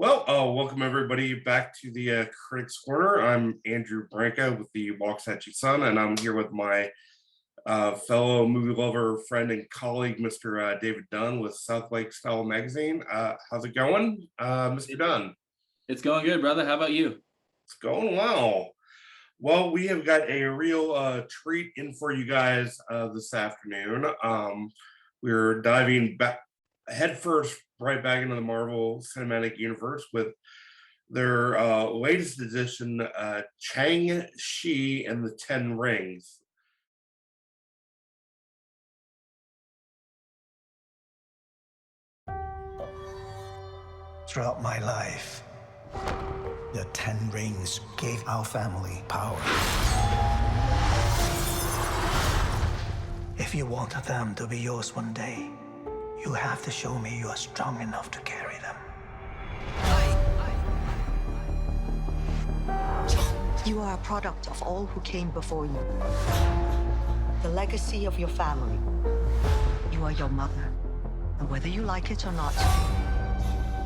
Welcome everybody back to the Critics Corner. I'm Andrew Branca with the Waxahachie Sun, and I'm here with my fellow movie lover, friend, and colleague, Mr. David Dunn with Southlake Style Magazine. How's it going, Mr. Dunn? It's going good, brother. How about you? It's going well. Well, we have got a real treat in for you guys this afternoon. We're diving back headfirst right back into the Marvel Cinematic Universe with their latest edition, Shang-Chi and the Ten Rings. Throughout my life, the Ten Rings gave our family power. If you want them to be yours one day, you have to show me you are strong enough to carry them. You are a product of all who came before you. The legacy of your family. You are your mother. And whether you like it or not,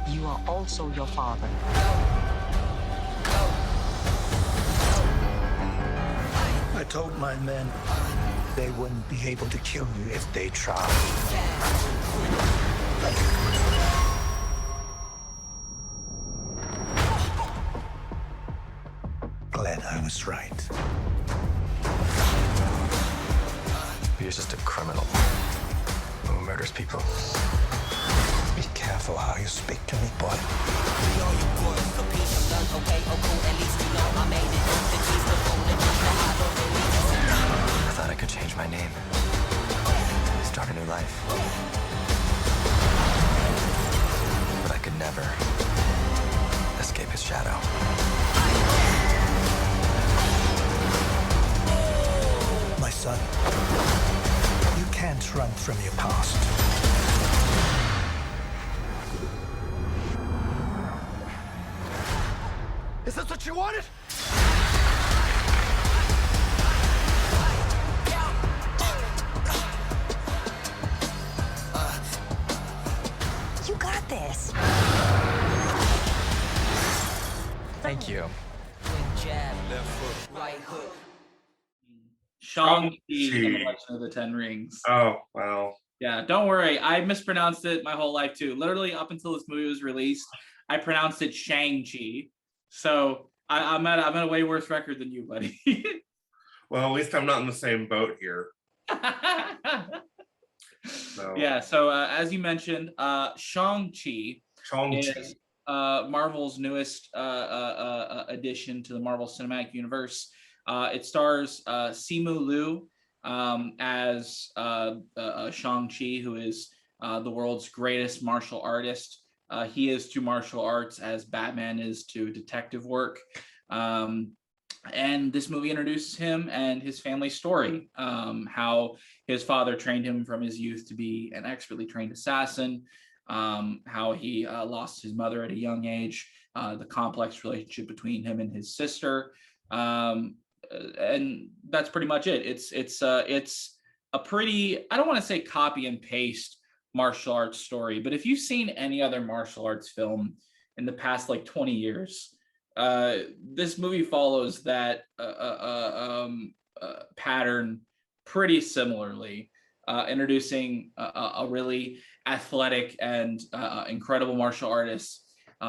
you are also your father. I told my men they wouldn't be able to kill you if they tried. Glad I was right. You're just a criminal who murders people. Be careful how you speak to me, boy. I thought I could change my name, start a new life. But I could never escape his shadow. My son, you can't run from your past. Is this what you wanted? You got this. Thank you. Shang-Chi Shang-Chi. and the Legend of the Ten Rings. Oh, wow. Yeah, don't worry. I mispronounced it my whole life too. Literally up until this movie was released, I pronounced it Shang-Chi. So I'm at a way worse record than you, buddy. Well, at least I'm not in the same boat here. So, Yeah, so as you mentioned, Shang-Chi Shang-Chi. is Marvel's newest addition to the Marvel Cinematic Universe. It stars Simu Liu as Shang-Chi, who is the world's greatest martial artist. He is to martial arts as Batman is to detective work. And this movie introduces him and his family story, how his father trained him from his youth to be an expertly trained assassin, how he lost his mother at a young age, the complex relationship between him and his sister. And that's pretty much it. It's a pretty, I don't want to say copy and paste martial arts story, but if you've seen any other martial arts film in the past like 20 years, this movie follows that pattern pretty similarly, introducing a really athletic and incredible martial artist,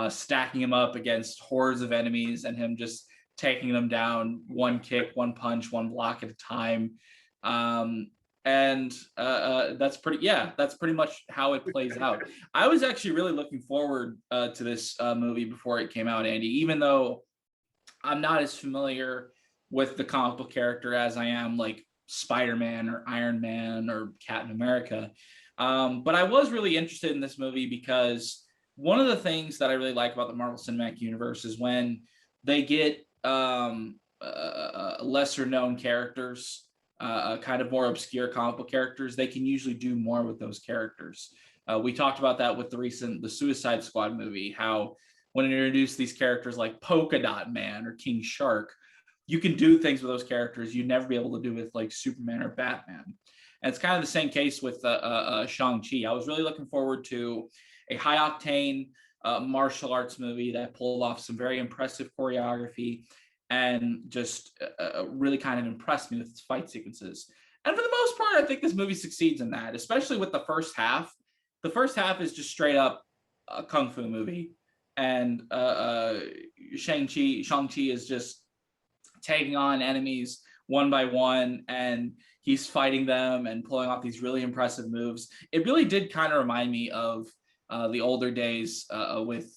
stacking him up against hordes of enemies and him just taking them down one kick, one punch, one block at a time. That's pretty much how it plays out. I was actually really looking forward to this movie before it came out, Andy, even though I'm not as familiar with the comic book character as I am like Spider-Man or Iron Man or Captain America. But I was really interested in this movie because one of the things that I really like about the Marvel Cinematic Universe is when they get lesser known characters, kind of more obscure comic book characters, they can usually do more with those characters. We talked about that with the Suicide Squad movie, how when it introduced these characters like Polka Dot Man or King Shark, you can do things with those characters you'd never be able to do with like Superman or Batman. And it's kind of the same case with Shang-Chi. I was really looking forward to a high octane martial arts movie that pulled off some very impressive choreography and just really kind of impressed me with its fight sequences. And for the most part, I think this movie succeeds in that, especially with the first half. The first half is just straight up a kung fu movie, and Shang-Chi is just taking on enemies one by one, and he's fighting them and pulling off these really impressive moves. It really did kind of remind me of the older days with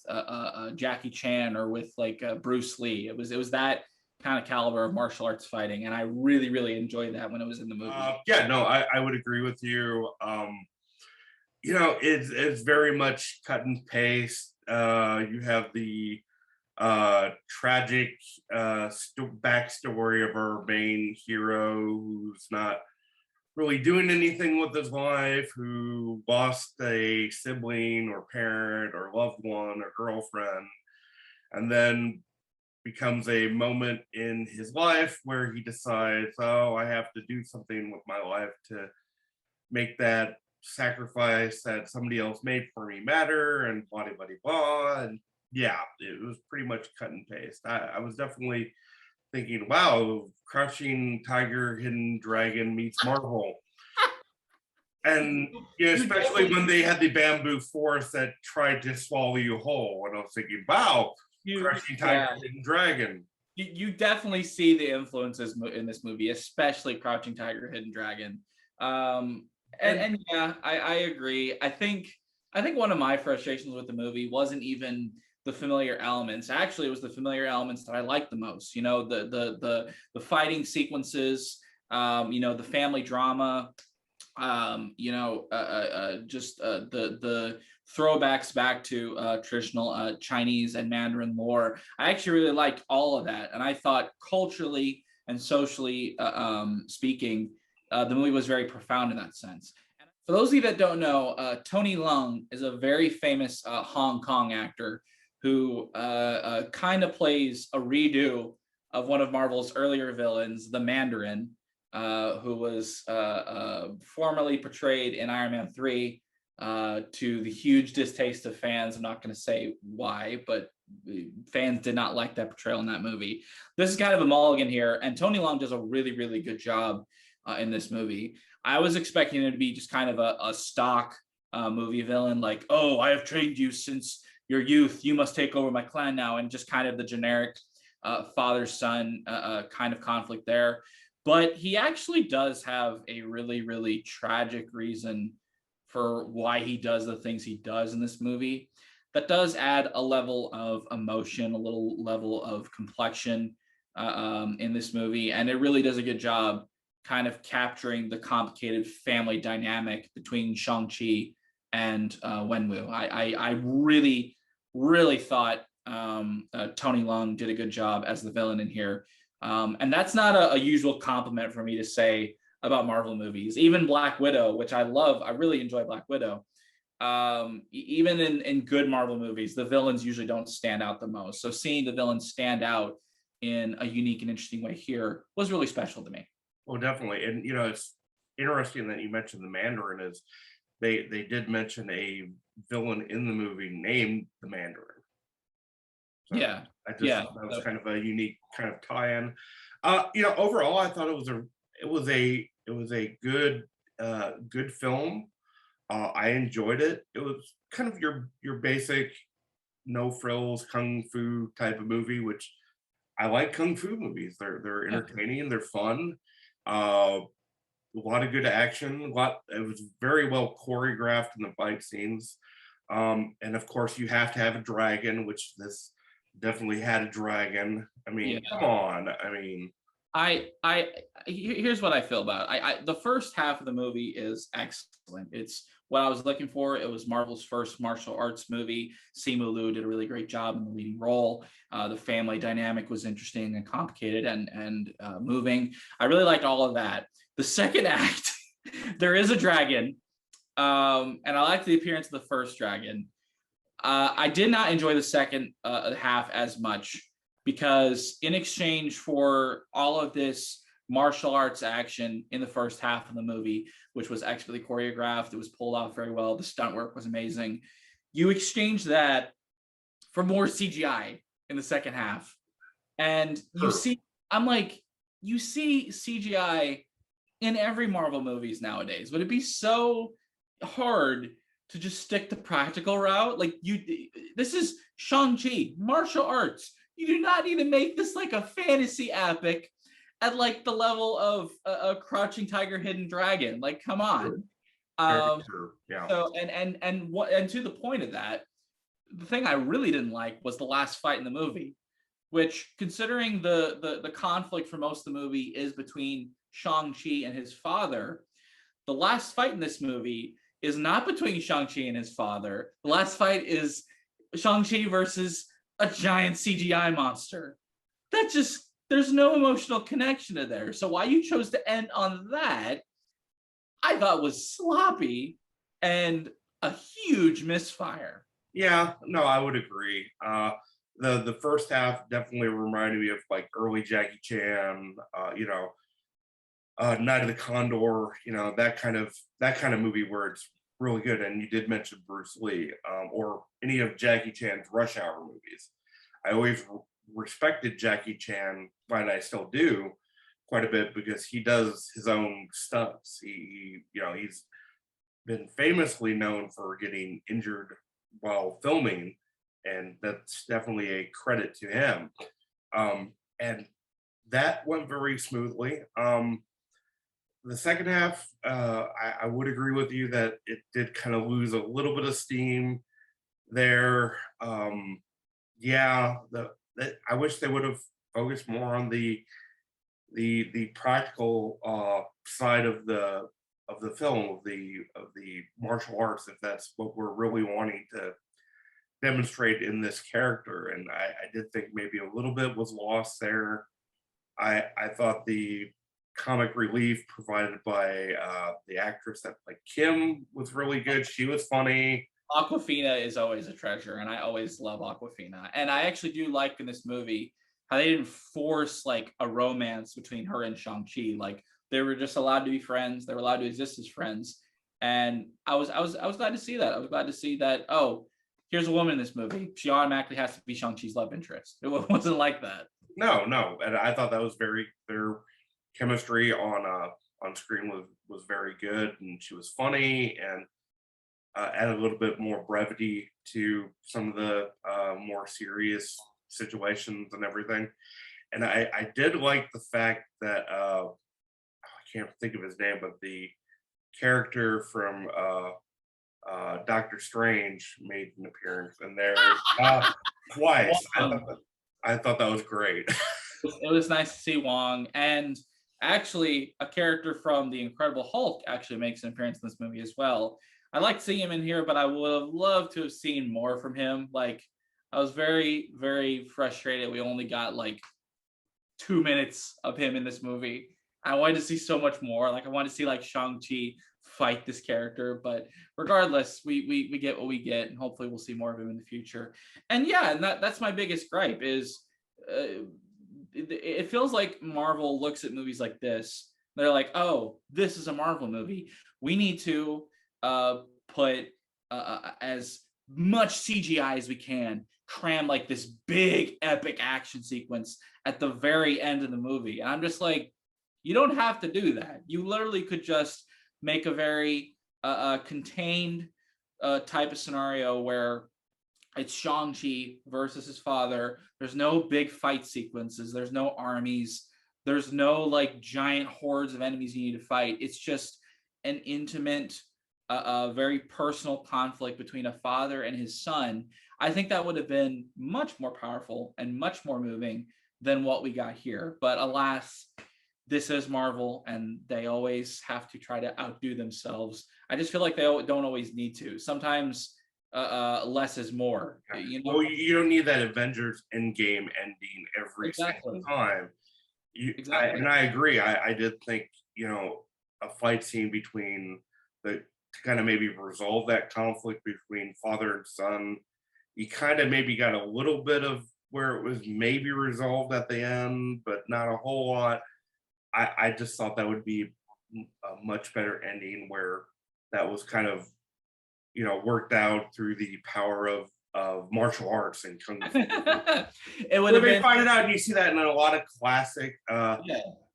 Jackie Chan or with like Bruce Lee. It was that kind of caliber of martial arts fighting, and I really, really enjoyed that when it was in the movie. Yeah, no, I would agree with you. You know, it's very much cut and paste. You have the tragic backstory of our main hero, who's not really doing anything with his life, who lost a sibling or parent or loved one or girlfriend, and then becomes a moment in his life where he decides, oh, I have to do something with my life to make that sacrifice that somebody else made for me matter, and blah blah blah. And yeah, it was pretty much cut and paste. I was definitely thinking, wow, Crouching Tiger, Hidden Dragon meets Marvel. And yeah, especially when they had the bamboo forest that tried to swallow you whole. And I was thinking, wow, Crouching Tiger, Hidden Dragon. You definitely see the influences in this movie, especially Crouching Tiger, Hidden Dragon. And yeah, I agree. I think one of my frustrations with the movie wasn't even the familiar elements. Actually, it was the familiar elements that I liked the most. You know, the fighting sequences, you know, the family drama, you know, just the throwbacks back to traditional Chinese and Mandarin lore. I actually really liked all of that, and I thought culturally and socially speaking, the movie was very profound in that sense. And for those of you that don't know, Tony Leung is a very famous Hong Kong actor who kind of plays a redo of one of Marvel's earlier villains, the Mandarin, who was formerly portrayed in Iron Man 3 to the huge distaste of fans. I'm not going to say why, but fans did not like that portrayal in that movie. This is kind of a mulligan here, and Tony Leung does a really, really good job in this movie. I was expecting it to be just kind of a stock movie villain, like, oh, I have trained you since your youth, you must take over my clan now, and just kind of the generic father-son kind of conflict there. But he actually does have a really, really tragic reason for why he does the things he does in this movie. That does add a level of emotion, a little level of complexion in this movie, and it really does a good job kind of capturing the complicated family dynamic between Shang-Chi and Wenwu. I really, really thought Tony Leung did a good job as the villain in here. And that's not a usual compliment for me to say about Marvel movies. Even Black Widow, which I love, I really enjoy Black Widow. Even in good Marvel movies, the villains usually don't stand out the most. So seeing the villains stand out in a unique and interesting way here was really special to me. Oh, definitely. And you know, it's interesting that you mentioned the Mandarin. Is they did mention a villain in the movie named the Mandarin. So Yeah, that was kind of a unique kind of tie-in. You know, overall, I thought it was a good film. I enjoyed it. It was kind of your basic no frills kung fu type of movie, which I like kung fu movies. They're entertaining, they're fun. A lot of good action. It was very well choreographed in the fight scenes. And of course, you have to have a dragon, which this definitely had a dragon. I mean, come on. I mean, here's what I feel about it. The first half of the movie is excellent. It's what I was looking for. It was Marvel's first martial arts movie. Simu Liu did a really great job in the leading role. The family dynamic was interesting and complicated and moving. I really liked all of that. The second act, there is a dragon, and I liked the appearance of the first dragon. I did not enjoy the second half as much, because in exchange for all of this martial arts action in the first half of the movie, which was expertly choreographed, it was pulled off very well, the stunt work was amazing, you exchange that for more CGI in the second half. And you Sure. see, I'm like, you see CGI in every Marvel movies nowadays. Would it be so hard to just stick the practical route? Like this is Shang-Chi, martial arts. You do not need to make this like a fantasy epic at like the level of a Crouching Tiger, Hidden Dragon. Like, come on. Very true. Yeah. So and to the point of that, the thing I really didn't like was the last fight in the movie, which, considering the conflict for most of the movie is between Shang-Chi and his father, the last fight in this movie is not between Shang-Chi and his father. The last fight is Shang-Chi versus a giant CGI monster. That just, there's no emotional connection to there. So why you chose to end on that, I thought was sloppy and a huge misfire. Yeah, no, I would agree. The first half definitely reminded me of like early Jackie Chan, Night of the Condor, that kind of movie where it's really good. And you did mention Bruce Lee, or any of Jackie Chan's Rush Hour movies. I always respected Jackie Chan, and I still do, quite a bit, because he does his own stunts. He's been famously known for getting injured while filming, and that's definitely a credit to him. And that went very smoothly. The second half, I would agree with you that it did kind of lose a little bit of steam there. I wish they would have focused more on the practical side of the film, of the martial arts, if that's what we're really wanting to demonstrate in this character. And I did think maybe a little bit was lost there. I thought the comic relief provided by the actress that played Kim was really good. She was funny. Awkwafina is always a treasure, and I always love Awkwafina. And I actually do like in this movie how they didn't force like a romance between her and Shang-Chi. Like, they were just allowed to be friends. They were allowed to exist as friends. And I was glad to see that. I was glad to see that, oh, here's a woman in this movie. She automatically has to be Shang-Chi's love interest. It wasn't like that. No, and I thought that was their chemistry on screen was very good, and she was funny, and added a little bit more brevity to some of the more serious situations and everything. And I did like the fact that I can't think of his name, but the character from Doctor Strange made an appearance in there twice. I thought that was great. It was nice to see Wong, and actually a character from the Incredible Hulk actually makes an appearance in this movie as well. I like seeing him in here, but I would have loved to have seen more from him. Like, I was very, very frustrated. We only got like 2 minutes of him in this movie. I wanted to see so much more. Like, I wanted to see like Shang-Chi fight this character, but regardless, we get what we get, and hopefully we'll see more of him in the future. And yeah, and that's my biggest gripe is it feels like Marvel looks at movies like this. They're like, oh, this is a Marvel movie. We need to put as much CGI as we can, cram like this big epic action sequence at the very end of the movie. And I'm just like, you don't have to do that. You literally could just make a very contained type of scenario where it's Shang-Chi versus his father. There's no big fight sequences. There's no armies. There's no like giant hordes of enemies you need to fight. It's just an intimate, very personal conflict between a father and his son. I think that would have been much more powerful and much more moving than what we got here. But alas, this is Marvel, and they always have to try to outdo themselves. I just feel like they don't always need to. Sometimes less is more. You know? Well, you don't need that Avengers Endgame ending every single time. Exactly. I agree. I did think, a fight scene between to kind of maybe resolve that conflict between father and son. You kind of maybe got a little bit of where it was maybe resolved at the end, but not a whole lot. I just thought that would be a much better ending, where that was kind of, worked out through the power of of martial arts and kung fu. It would Where have they been, find it out, and you see that in a lot of classic yeah,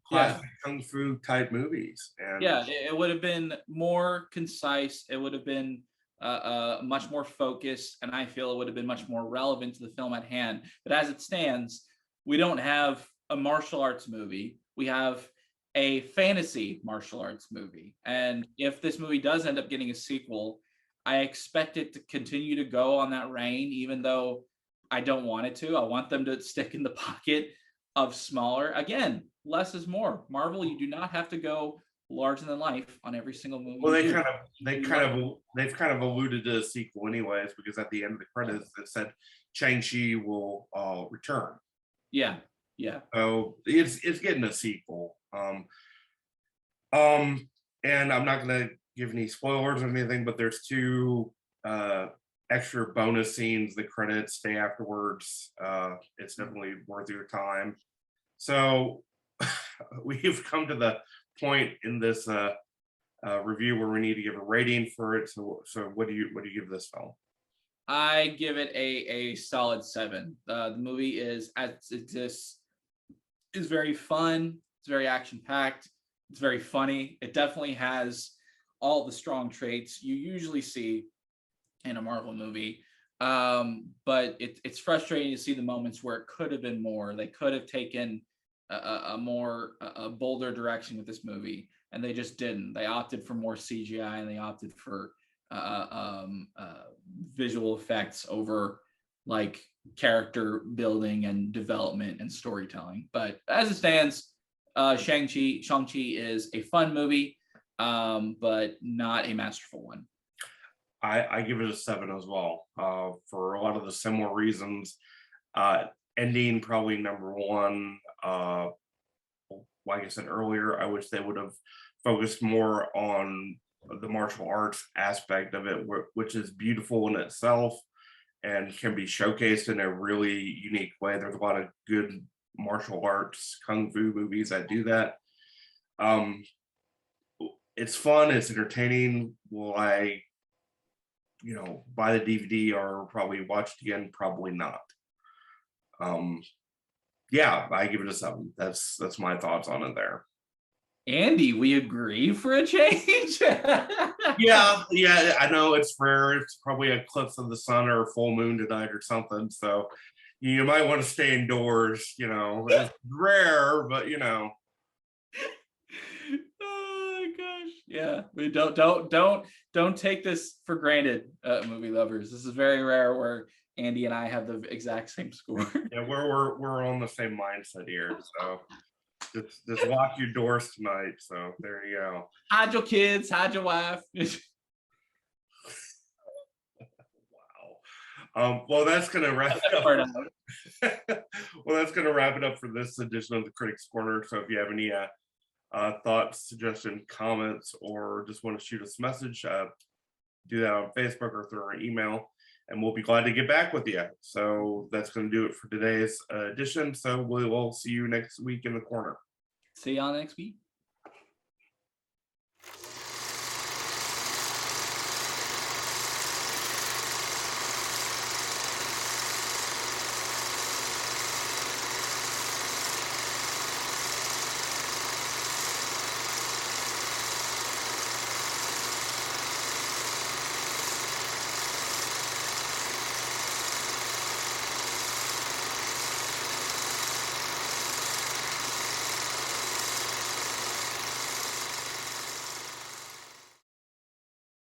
classic kung fu type movies. And yeah, it would have been more concise. It would have been much more focused, and I feel it would have been much more relevant to the film at hand. But as it stands, we don't have a martial arts movie. We have a fantasy martial arts movie. And if this movie does end up getting a sequel, I expect it to continue to go on that reign, even though I don't want it to. I want them to stick in the pocket of smaller. Again, less is more. Marvel, you do not have to go larger than life on every single movie. well, you do. they've kind of alluded to a sequel anyways, because at the end of the credits it said Shang-Chi will return. Yeah, yeah. So it's getting a sequel. And I'm not gonna give any spoilers or anything, but there's two extra bonus scenes. The credits stay afterwards. It's definitely worth your time. So we've come to the point in this review where we need to give a rating for it. So what do you give this film? I give it a solid 7. The movie is very fun. It's very action packed. It's very funny. It definitely has all the strong traits you usually see in a Marvel movie. But it's frustrating to see the moments where it could have been more. They could have taken a more bolder direction with this movie, and they just didn't. They opted for more CGI, and they opted for visual effects over like character building and development and storytelling. But as it stands, Shang-Chi is a fun movie, but not a masterful one. I give it a 7 as well, for a lot of the similar reasons. Ending probably number one. Like I said earlier, I wish they would have focused more on the martial arts aspect of it, which is beautiful in itself and can be showcased in a really unique way. There's a lot of good martial arts kung fu movies that do that. It's fun, it's entertaining. Will I buy the DVD or probably watch it again? Probably not. Yeah, I give it a 7. That's my thoughts on it there. Andy, we agree for a change. Yeah, I know it's rare. It's probably an eclipse of the sun or a full moon tonight or something. So you might want to stay indoors. It's rare, but Oh gosh, yeah. We don't take this for granted, movie lovers. This is very rare where Andy and I have the exact same score. Yeah, we're on the same mindset here. So just lock your doors tonight. So there you go. Hide your kids, hide your wife. Wow. Well, that's gonna wrap it up. Well, that's gonna wrap it up for this edition of the Critics Corner. So if you have any thoughts, suggestions, comments, or just want to shoot us a message, do that on Facebook or through our email, and we'll be glad to get back with you. So that's going to do it for today's edition. So we will see you next week in the corner. See y'all next week.